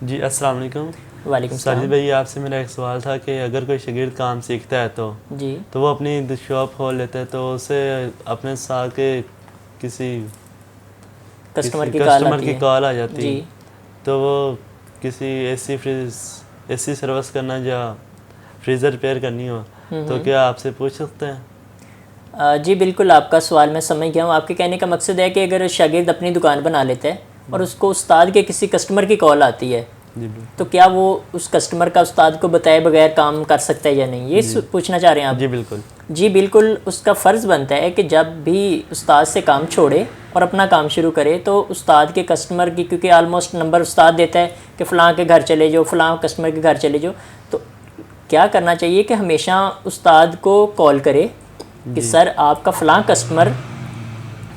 جی السلام علیکم. وعلیکم السلام. ساجد بھائی آپ سے میرا ایک سوال تھا کہ اگر کوئی شاگرد کام سیکھتا ہے جی تو وہ اپنی شاپ کھول لیتا ہے تو اسے اپنے ساتھ کے کسی کسٹمر کی کال آ جاتی ہے جی تو وہ کسی اے سی سروس کرنا یا فریزر ریپیئر کرنی ہو تو کیا آپ سے پوچھ سکتے ہیں؟ جی بالکل، آپ کا سوال میں سمجھ گیا ہوں. آپ کے کہنے کا مقصد ہے کہ اگر شاگرد اپنی دکان بنا لیتا ہے اور اس کو استاد کے کسی کسٹمر کی کال آتی ہے جی تو کیا وہ اس کسٹمر کا استاد کو بتائے بغیر کام کر سکتا ہے یا نہیں، یہ پوچھنا چاہ رہے ہیں آپ؟ جی بالکل. جی بالکل، اس کا فرض بنتا ہے کہ جب بھی استاد سے کام چھوڑے اور اپنا کام شروع کرے تو استاد کے کسٹمر کی، کیونکہ آلموسٹ نمبر استاد دیتا ہے کہ فلاں کے گھر چلے جاؤ، فلاں کسٹمر کے گھر چلے جاؤ، تو کیا کرنا چاہیے کہ ہمیشہ استاد کو کال کرے کہ سر آپ کا فلاں کسٹمر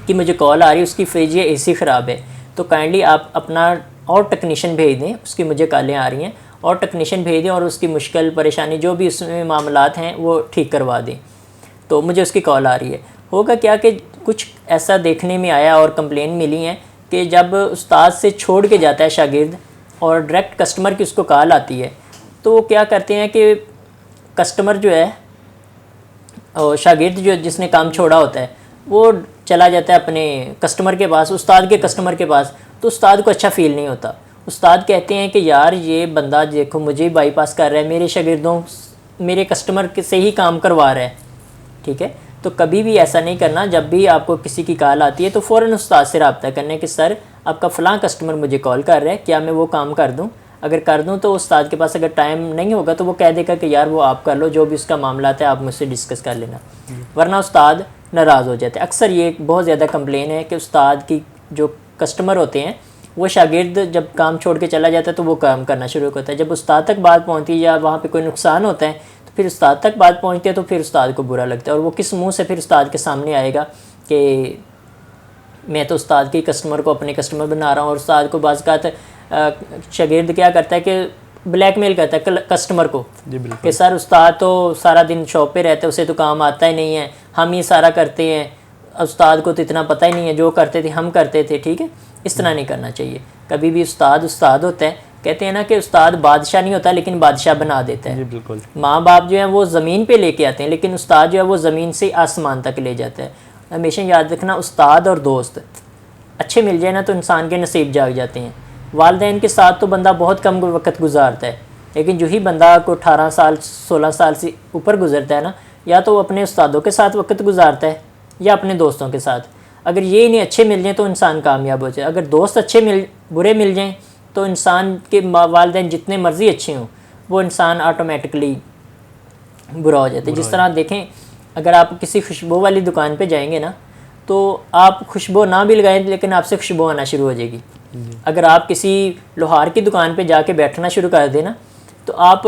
کی مجھے کال آ رہی ہے، اس کی فریج یا اے سی خراب ہے، تو کائنڈلی آپ اپنا اور ٹیکنیشین بھیج دیں، اس کی مجھے کالیں آ رہی ہیں، اور ٹیکنیشین بھیج دیں اور اس کی مشکل پریشانی جو بھی اس میں معاملات ہیں وہ ٹھیک کروا دیں، تو مجھے اس کی کال آ رہی ہے. ہوگا کیا کہ کچھ ایسا دیکھنے میں آیا اور کمپلین ملی ہیں کہ جب استاد سے چھوڑ کے جاتا ہے شاگرد اور ڈائریکٹ کسٹمر کی اس کو کال آتی ہے تو وہ کیا کرتے ہیں کہ کسٹمر جو ہے اور شاگرد جو جس نے کام چھوڑا ہوتا ہے وہ چلا جاتا ہے اپنے کسٹمر کے پاس، استاد کے کسٹمر کے پاس، تو استاد کو اچھا فیل نہیں ہوتا. استاد کہتے ہیں کہ یار یہ بندہ دیکھو مجھے بائی پاس کر رہا ہے، میرے شاگردوں میرے کسٹمر سے ہی کام کروا رہا ہے. ٹھیک ہے، تو کبھی بھی ایسا نہیں کرنا. جب بھی آپ کو کسی کی کال آتی ہے تو فوراً استاد سے رابطہ کرنا ہے کہ سر آپ کا فلاں کسٹمر مجھے کال کر رہا ہے، کیا میں وہ کام کر دوں؟ اگر کر دوں تو استاد کے پاس اگر ٹائم نہیں ہوگا تو وہ کہہ دے گا کہ یار وہ آپ کر لو، جو بھی اس کا معاملات ہے آپ مجھ سے ڈسکس کر لینا، ورنہ استاد ناراض ہو جاتے ہیں. اکثر یہ بہت زیادہ کمپلین ہے کہ استاد کی جو کسٹمر ہوتے ہیں وہ شاگرد جب کام چھوڑ کے چلا جاتا ہے تو وہ کام کرنا شروع کرتا ہے. جب استاد تک بات پہنچتی ہے یا وہاں پہ کوئی نقصان ہوتا ہے تو پھر استاد تک بات پہنچتی ہے تو پھر استاد کو برا لگتا ہے، اور وہ کس منہ سے پھر استاد کے سامنے آئے گا کہ میں تو استاد کے کسٹمر کو اپنے کسٹمر بنا رہا ہوں. اور استاد کو بعض اوقات شاگرد کیا کرتا ہے کہ بلیک میل کرتا ہے کسٹمر کو کہ سر استاد تو سارا دن شاپ پہ رہتا ہے، اسے تو کام آتا ہی نہیں ہے، ہم یہ سارا کرتے ہیں، استاد کو تو اتنا پتہ ہی نہیں ہے، جو کرتے تھے ہم کرتے تھے. ٹھیک ہے، اس طرح نہیں کرنا چاہیے. کبھی بھی استاد ہوتا ہے. کہتے ہیں نا کہ استاد بادشاہ نہیں ہوتا لیکن بادشاہ بنا دیتا ہے. جی بالکل. ماں باپ جو ہیں وہ زمین پہ لے کے آتے ہیں لیکن استاد جو ہے وہ زمین سے آسمان تک لے جاتا ہے. ہمیشہ یاد رکھنا، استاد اور دوست اچھے مل جائے نا تو انسان کے نصیب جاگ جاتے ہیں. والدین کے ساتھ تو بندہ بہت کم وقت گزارتا ہے، لیکن جو ہی بندہ کو 18 سال 16 سال سے اوپر گزرتا ہے نا، یا تو وہ اپنے استادوں کے ساتھ وقت گزارتا ہے یا اپنے دوستوں کے ساتھ. اگر یہ نہیں اچھے مل جائیں تو انسان کامیاب ہو جائے. اگر دوست برے مل جائیں تو انسان کے والدین جتنے مرضی اچھے ہوں وہ انسان آٹومیٹکلی برا ہو جاتا ہے. جس طرح دیکھیں اگر آپ کسی خوشبو والی دکان پہ جائیں گے نا تو آپ خوشبو نہ بھی لگائیں لیکن آپ سے خوشبو آنا شروع ہو جائے گی. اگر آپ کسی لوہار کی دکان پہ جا کے بیٹھنا شروع کر دیں نا تو آپ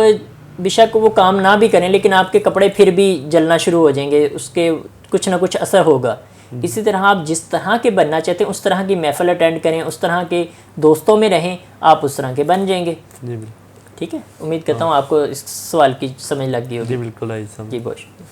بے شک وہ کام نہ بھی کریں لیکن آپ کے کپڑے پھر بھی جلنا شروع ہو جائیں گے، اس کے کچھ نہ کچھ اثر ہوگا. اسی طرح آپ جس طرح کے بننا چاہتے ہیں اس طرح کی محفل اٹینڈ کریں، اس طرح کے دوستوں میں رہیں، آپ اس طرح کے بن جائیں گے. ٹھیک ہے، امید کرتا ہوں آپ کو اس سوال کی سمجھ لگ گئی ہوگی. جی بالکل. جی بہت شکریہ.